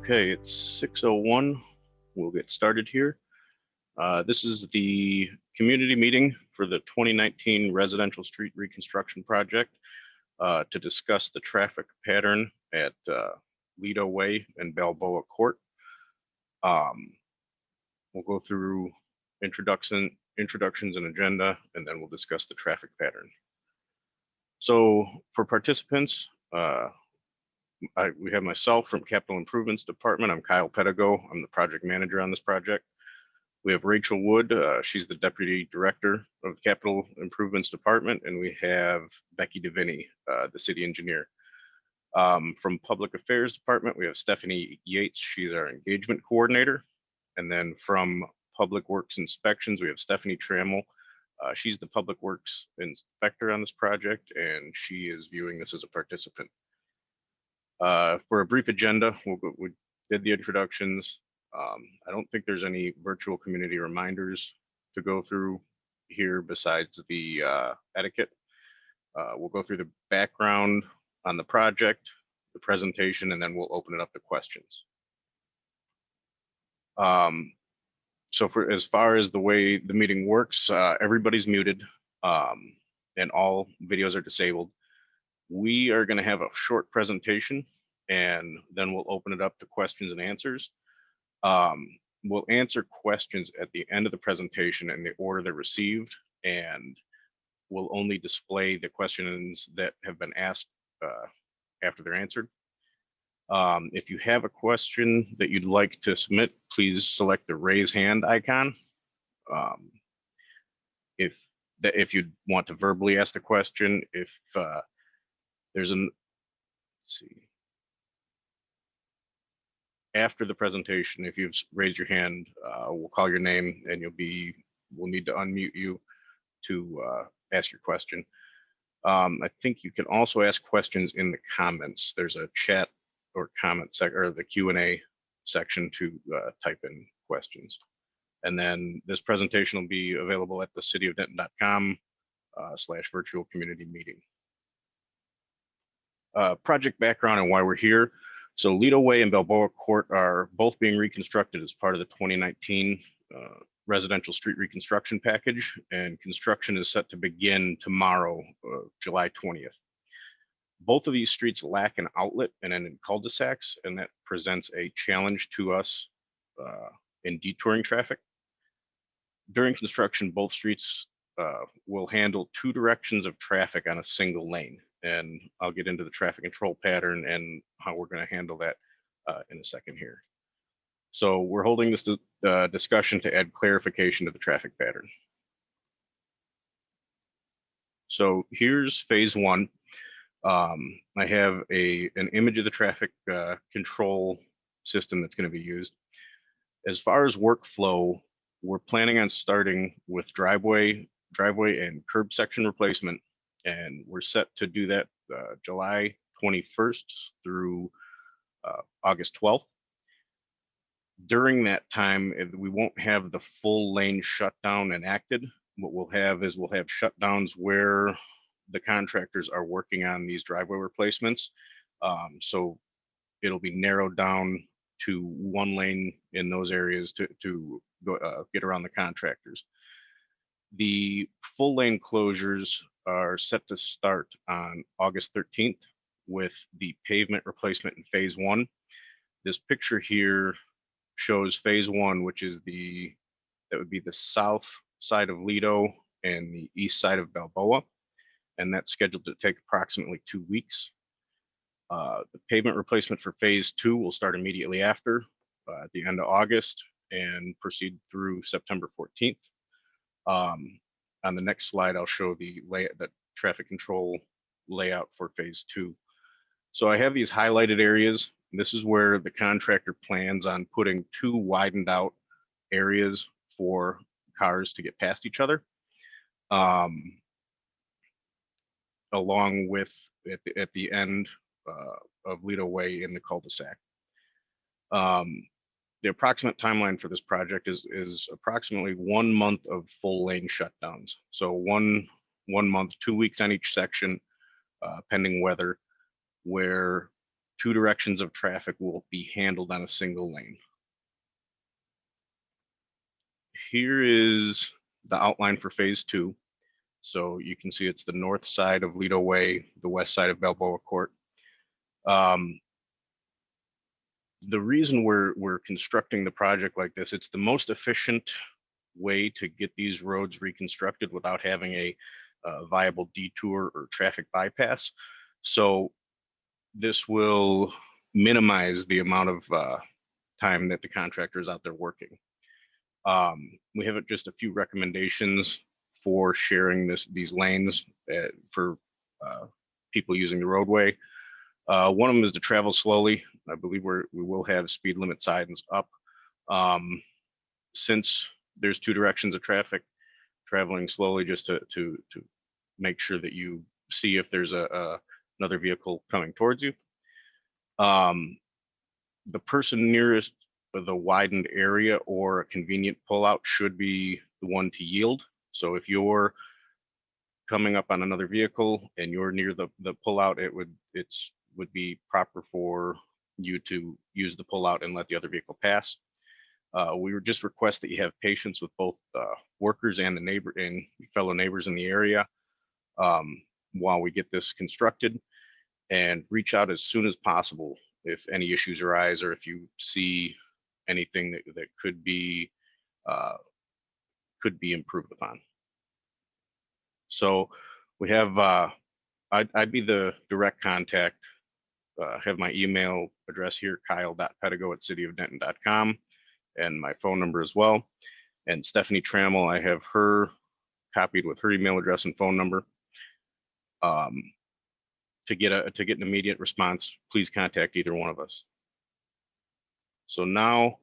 Okay, it's 6:01. We'll get started here. This is the community meeting for the 2019 residential street reconstruction project to discuss the traffic pattern at Lido Way and Balboa Court. We'll go through introductions and agenda, and then we'll discuss the traffic pattern. So for participants, we have myself from Capital Improvements Department. I'm Kyle Pedigo. I'm the project manager on this project. We have Rachel Wood. She's the Deputy Director of the Capital Improvements Department. And we have Becky DeVinny, the City Engineer. From Public Affairs Department, we have Stephanie Yates. She's our Engagement Coordinator. And then from Public Works Inspections, we have Stephanie Trammell. She's the Public Works Inspector on this project, and she is viewing this as a participant. For a brief agenda, we did the introductions. I don't think there's any virtual community reminders to go through here besides the etiquette. We'll go through the background on the project, the presentation, and then we'll open it up to questions. So for as far as the way the meeting works, everybody's muted and all videos are disabled. We are going to have a short presentation, and then we'll open it up to questions and answers. We'll answer questions at the end of the presentation in the order they're received, and we'll only display the questions that have been asked after they're answered. If you have a question that you'd like to submit, please select the raise hand icon. If you want to verbally ask the question, if there's let's see. After the presentation, if you've raised your hand, we'll call your name and we'll need to unmute you to ask your question. I think you can also ask questions in the comments. There's a chat or comment or the Q&A section to type in questions. And then this presentation will be available at theCityofDenton.com/virtual community meeting. Project background and why we're here. So Lido Way and Balboa Court are both being reconstructed as part of the 2019 residential street reconstruction package, and construction is set to begin tomorrow, July 20th. Both of these streets lack an outlet and end in cul-de-sacs, and that presents a challenge to us in detouring traffic. During construction, both streets will handle two directions of traffic on a single lane. And I'll get into the traffic control pattern and how we're going to handle that in a second here. So we're holding this discussion to add clarification to the traffic pattern. So here's phase one. I have an image of the traffic control system that's going to be used. As far as workflow, we're planning on starting with driveway and curb section replacement. And we're set to do that July 21st through August 12th. During that time, we won't have the full lane shutdown enacted. What we'll have is shutdowns where the contractors are working on these driveway replacements. So it'll be narrowed down to one lane in those areas to go, get around the contractors. The full lane closures are set to start on August 13th with the pavement replacement in phase one. This picture here shows phase one, which is that would be the south side of Lido and the east side of Balboa. And that's scheduled to take approximately 2 weeks. The pavement replacement for phase two will start immediately after at the end of August and proceed through September 14th. On the next slide, I'll show the traffic control layout for phase two. So I have these highlighted areas. This is where the contractor plans on putting two widened out areas for cars to get past each other, along with at the end of Lido Way in the cul-de-sac. The approximate timeline for this project is approximately 1 month of full lane shutdowns. So one month, 2 weeks on each section, pending weather, where 2 directions of traffic will be handled on a single lane. Here is the outline for phase 2. So you can see it's the north side of Lido Way, the west side of Balboa Court. The reason we're constructing the project like this, it's the most efficient way to get these roads reconstructed without having a viable detour or traffic bypass. So this will minimize the amount of time that the contractor is out there working. We have just a few recommendations for sharing these lanes for people using the roadway. One of them is to travel slowly. I believe we will have speed limit signs up. Since there's 2 directions of traffic, traveling slowly just to make sure that you see if there's another vehicle coming towards you. The person nearest the widened area or a convenient pullout should be the one to yield. So if you're coming up on another vehicle and you're near the pullout, it would be proper for you to use the pullout and let the other vehicle pass. We would just request that you have patience with both workers and the fellow neighbors in the area while we get this constructed, and reach out as soon as possible if any issues arise or if you see anything that could be improved upon. So we have, I'd be the direct contact. Have my email address here, kyle.pedigo@cityofdenton.com, and my phone number as well. And Stephanie Trammell, I have her copied with her email address and phone number. To get an immediate response, please contact either one of us. So now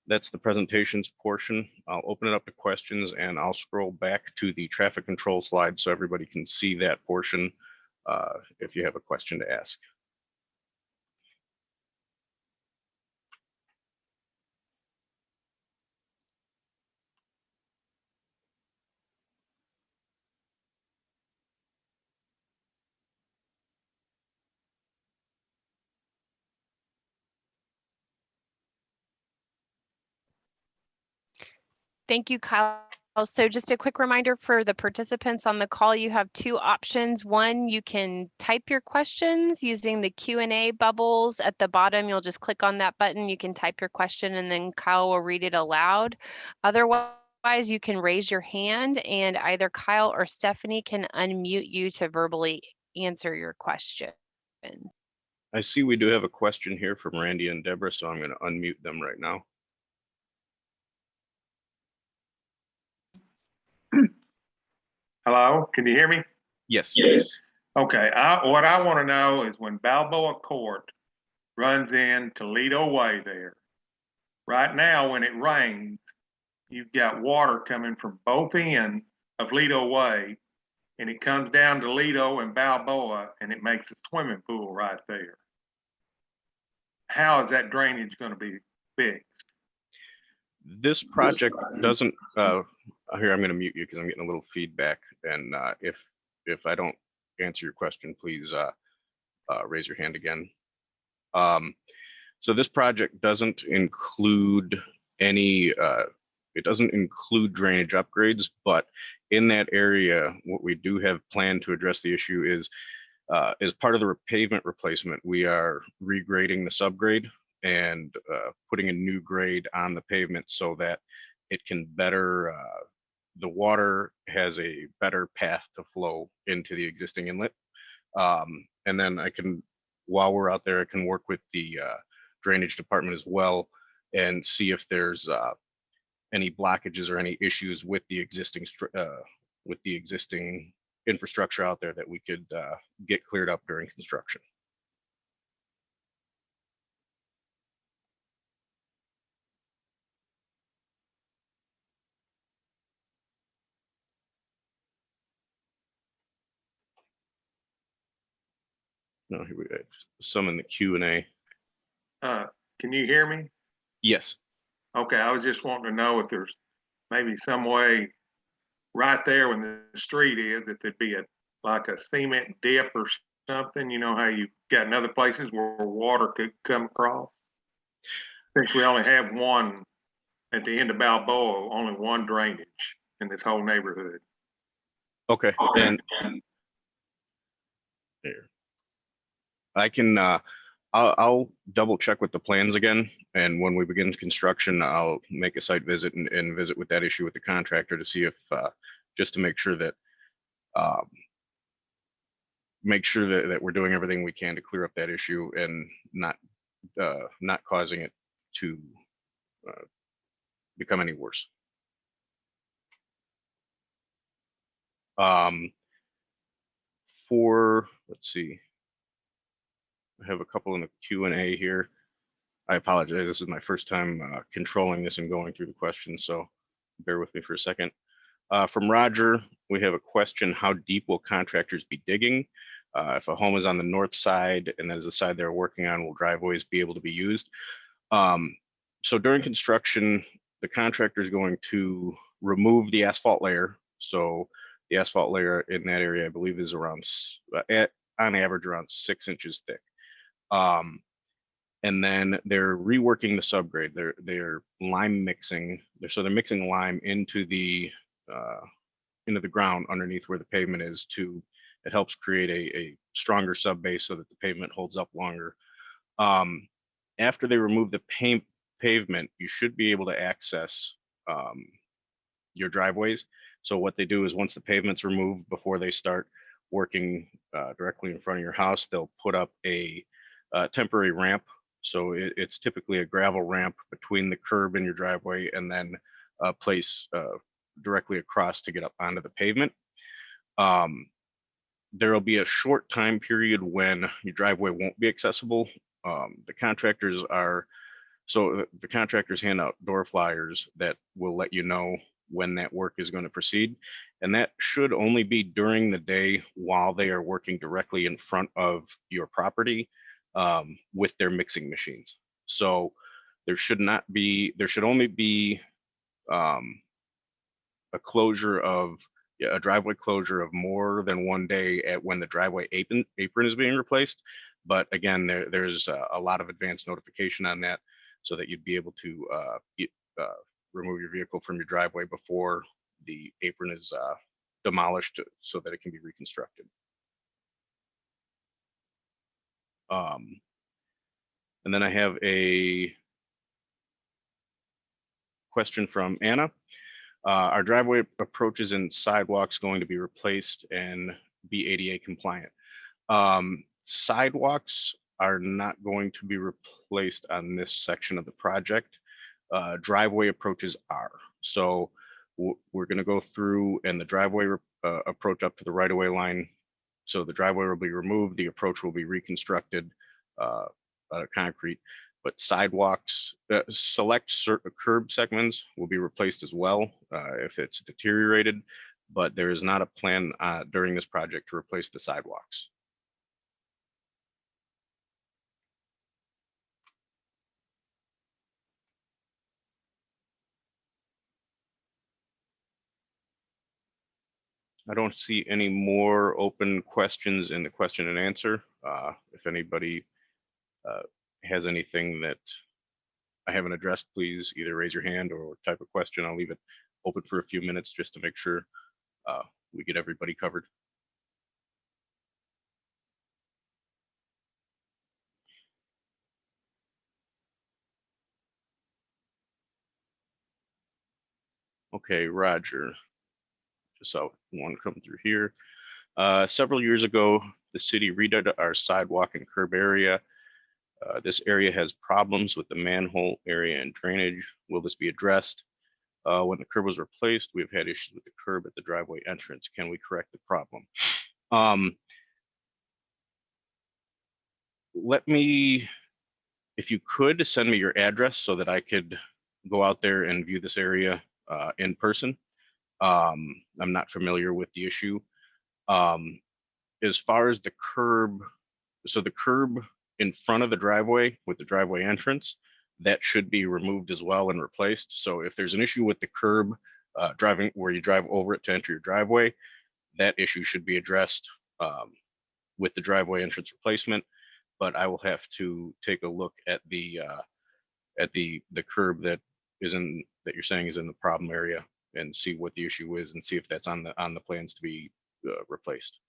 that's the presentations portion. I'll open it up to questions, and I'll scroll back to the traffic control slide so everybody can see that portion if you have a question to ask. Thank you, Kyle. So just a quick reminder for the participants on the call, you have 2 options. One, you can type your questions using the Q&A bubbles at the bottom. You'll just click on that button. You can type your question and then Kyle will read it aloud. Otherwise, you can raise your hand and either Kyle or Stephanie can unmute you to verbally answer your question. I see we do have a question here from Randy and Deborah, so I'm going to unmute them right now. Hello, can you hear me? Yes. Okay, what I want to know is when Balboa Court runs into Lido Way there, right now when it rains, you've got water coming from both ends of Lido Way, and it comes down to Lido and Balboa, and it makes a swimming pool right there. How is that drainage going to be fixed? This project doesn't, here, I'm going to mute you because I'm getting a little feedback. And if I don't answer your question, please raise your hand again. So this project doesn't include any, it doesn't include drainage upgrades, but in that area, what we do have planned to address the issue is, as part of the pavement replacement, we are regrading the subgrade and putting a new grade on the pavement so that it can better, the water has a better path to flow into the existing inlet. And then I can, while we're out there, I can work with the drainage department as well and see if there's any blockages or any issues with the existing infrastructure out there that we could get cleared up during construction. No, here we go. Some in the Q&A. Can you hear me? Yes. Okay, I was just wanting to know if there's maybe some way right there when the street is, if there'd be like a cement dip or something? You know how you got in other places where water could come across? Since we only have one at the end of Balboa, only one drainage in this whole neighborhood. Okay, and there. I can, I'll double check with the plans again, and when we begin construction, I'll make a site visit and visit with that issue with the contractor to see if, just to make sure that, that we're doing everything we can to clear up that issue and not causing it to become any worse. Let's see, I have a couple in the Q&A here. I apologize. This is my first time controlling this and going through the questions, so bear with me for a second. From Roger, we have a question: how deep will contractors be digging? If a home is on the north side and that is the side they're working on, will driveways be able to be used? So during construction, the contractor is going to remove the asphalt layer. So the asphalt layer in that area, I believe, is around, on average, around 6 inches thick. And then they're reworking the subgrade. They're lime mixing. So they're mixing lime into the ground underneath where the pavement is. It helps create a stronger sub base so that the pavement holds up longer. After they remove the pavement, you should be able to access your driveways. So what they do is, once the pavement's removed, before they start working directly in front of your house, they'll put up a temporary ramp. So it's typically a gravel ramp between the curb and your driveway, and then a place directly across to get up onto the pavement. There will be a short time period when your driveway won't be accessible. The contractors hand out door flyers that will let you know when that work is going to proceed. And that should only be during the day while they are working directly in front of your property with their mixing machines. So there should only be a driveway closure of more than one day when the driveway apron is being replaced. But again, there's a lot of advanced notification on that, so that you'd be able to remove your vehicle from your driveway before the apron is demolished, so that it can be reconstructed. And then I have a question from Anna. Our driveway approaches and sidewalks going to be replaced and be ADA compliant? Sidewalks are not going to be replaced on this section of the project. Driveway approaches are. So we're going to go through, and the driveway approach up to the right-of-way line. So the driveway will be removed, the approach will be reconstructed out of concrete. But sidewalks, select certain curb segments will be replaced as well if it's deteriorated, but there is not a plan during this project to replace the sidewalks. I don't see any more open questions in the question and answer. If anybody has anything that I haven't addressed, please either raise your hand or type a question. I'll leave it open for a few minutes just to make sure we get everybody covered. Okay, Roger. Just saw one come through here. Several years ago, the city redid our sidewalk and curb area. This area has problems with the manhole area and drainage. Will this be addressed? When the curb was replaced, we've had issues with the curb at the driveway entrance. Can we correct the problem? If you could, send me your address so that I could go out there and view this area in person. I'm not familiar with the issue. As far as the curb, so the curb in front of the driveway with the driveway entrance, that should be removed as well and replaced. So if there's an issue with the curb driving where you drive over it to enter your driveway, that issue should be addressed with the driveway entrance replacement, but I will have to take a look at the curb that you're saying is in the problem area and see what the issue is and see if that's on the plans to be replaced.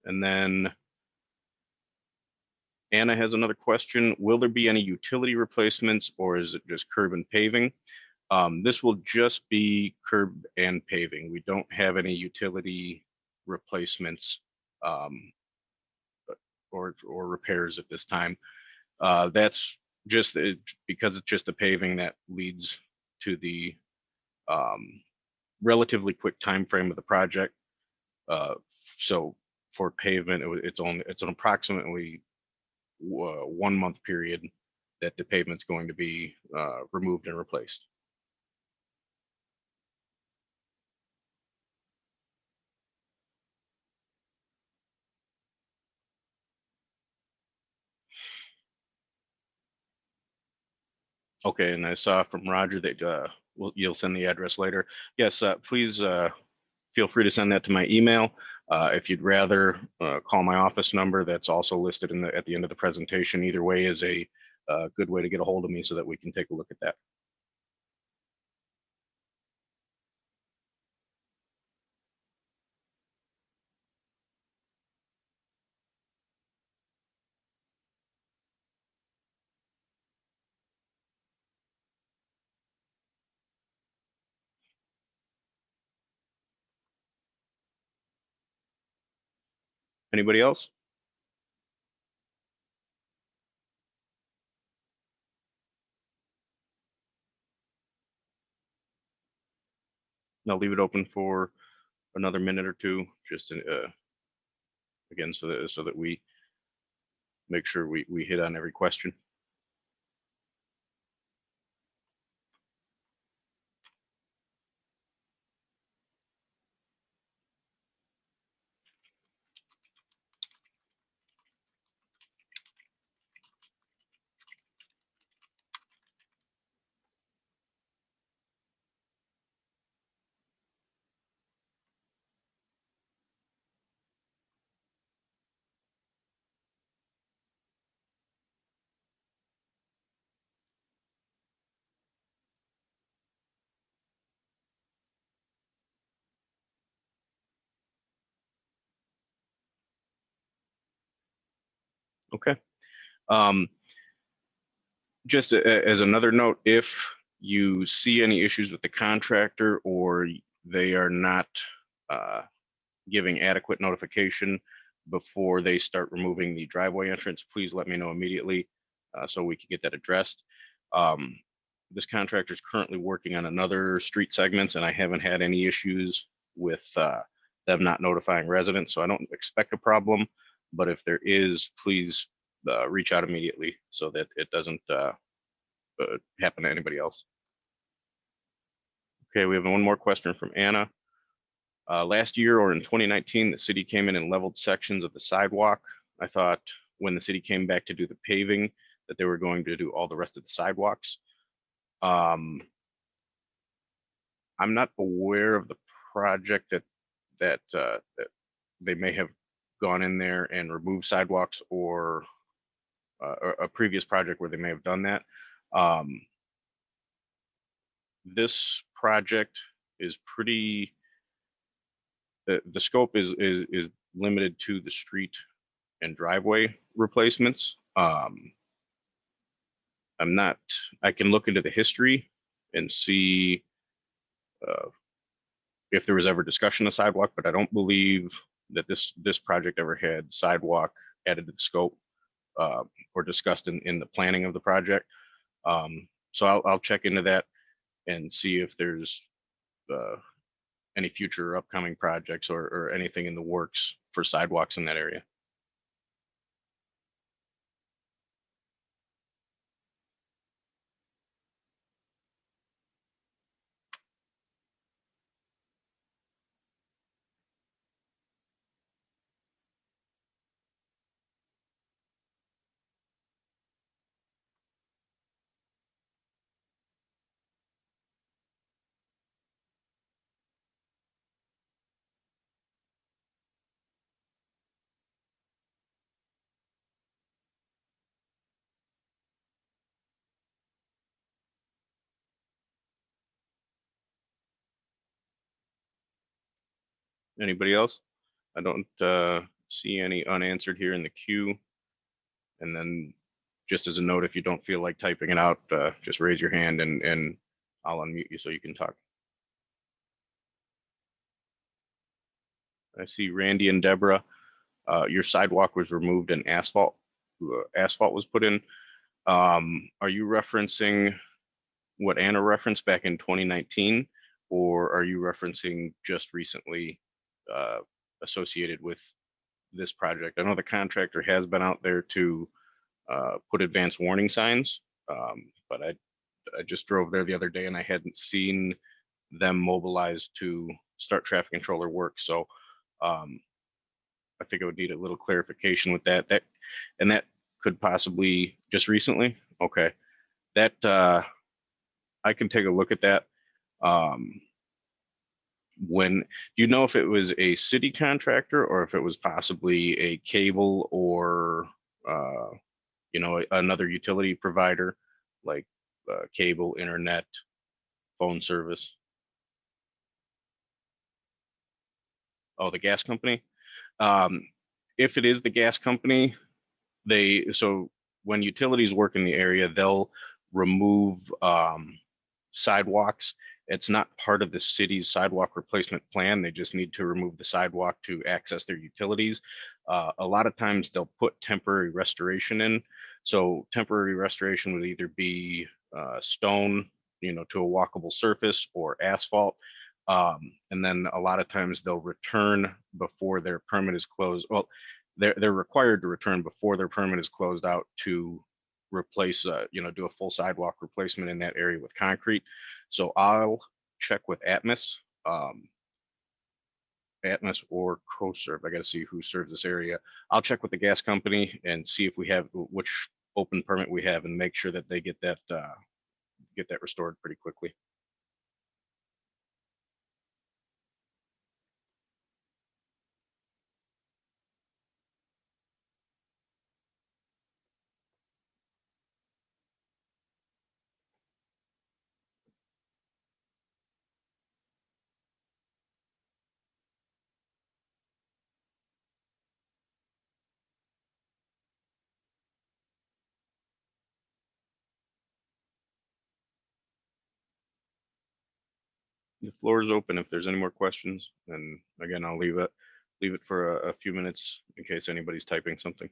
And then Anna has another question. Will there be any utility replacements or is it just curb and paving? This will just be curb and paving. We don't have any utility replacements or repairs at this time. That's just because it's just the paving that leads to the relatively quick time frame of the project. So for pavement, it's an approximately 1 month period that the pavement's going to be removed and replaced. Okay, and I saw from Roger that you'll send the address later. Yes, please feel free to send that to my email. If you'd rather call my office number, that's also listed at the end of the presentation. Either way is a good way to get a hold of me so that we can take a look at that. Anybody else? I'll leave it open for another minute or two, just again, so that we make sure we hit on every question. Okay. Just as another note, if you see any issues with the contractor or they are not giving adequate notification before they start removing the driveway entrance, please let me know immediately so we can get that addressed. This contractor is currently working on another street segments and I haven't had any issues with them not notifying residents, so I don't expect a problem, but if there is, please reach out immediately so that it doesn't happen to anybody else. Okay, we have one more question from Anna. Last year or in 2019, the city came in and leveled sections of the sidewalk. I thought when the city came back to do the paving that they were going to do all the rest of the sidewalks. I'm not aware of the project that they may have gone in there and removed sidewalks or a previous project where they may have done that. This project is pretty, the scope is limited to the street and driveway replacements. I can look into the history and see if there was ever discussion of sidewalk, but I don't believe that this project ever had sidewalk added to the scope or discussed in the planning of the project. So I'll check into that and see if there's any future upcoming projects or anything in the works for sidewalks in that area. Anybody else? I don't see any unanswered here in the queue. And then just as a note, if you don't feel like typing it out, just raise your hand and I'll unmute you so you can talk. I see Randy and Deborah. Your sidewalk was removed and asphalt was put in. Are you referencing what Anna referenced back in 2019, or are you referencing just recently associated with this project? I know the contractor has been out there to put advanced warning signs, but I just drove there the other day and I hadn't seen them mobilized to start traffic controller work. So I think I would need a little clarification with that. And that could possibly just recently. Okay, that I can take a look at that. When you know if it was a city contractor or if it was possibly a cable or you know, another utility provider like cable, internet, phone service. Oh, the gas company. If it is the gas company, so when utilities work in the area, they'll remove sidewalks. It's not part of the city's sidewalk replacement plan. They just need to remove the sidewalk to access their utilities. A lot of times they'll put temporary restoration in. So temporary restoration would either be stone, you know, to a walkable surface, or asphalt. And then a lot of times they'll return before their permit is closed. Well, they're required to return before their permit is closed out to replace, you know, do a full sidewalk replacement in that area with concrete. So I'll check with Atmos or CoServe. I got to see who serves this area. I'll check with the gas company and see if we have which open permit we have, and make sure that they get that restored pretty quickly. The floor is open if there's any more questions. And again, I'll leave it for a few minutes in case anybody's typing something.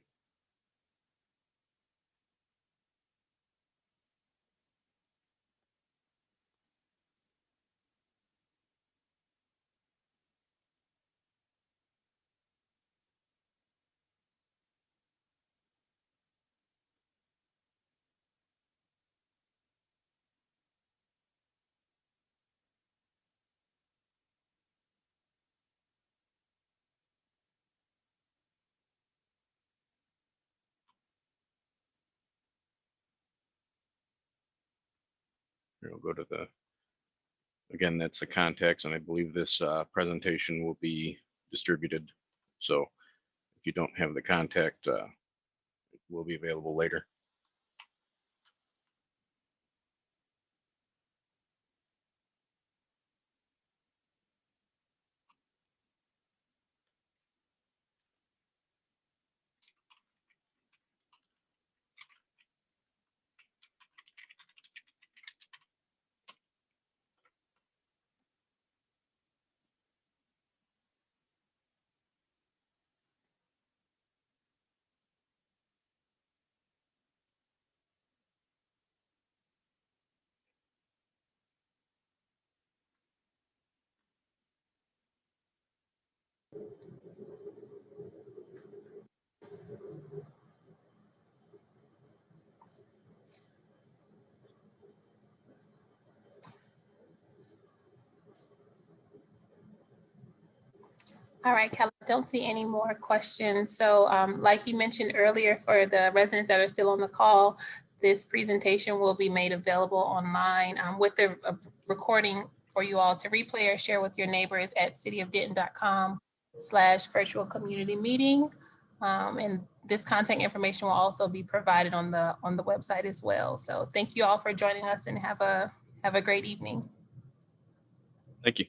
Here, we'll go to again, that's the context, and I believe this presentation will be distributed. So if you don't have the contact, it will be available later. All right, Kelly, I don't see any more questions. So like you mentioned earlier, for the residents that are still on the call, this presentation will be made available online with the recording for you all to replay or share with your neighbors at cityofdenton.com/virtual community meeting. And this contact information will also be provided on the website as well. So thank you all for joining us, and have a great evening. Thank you.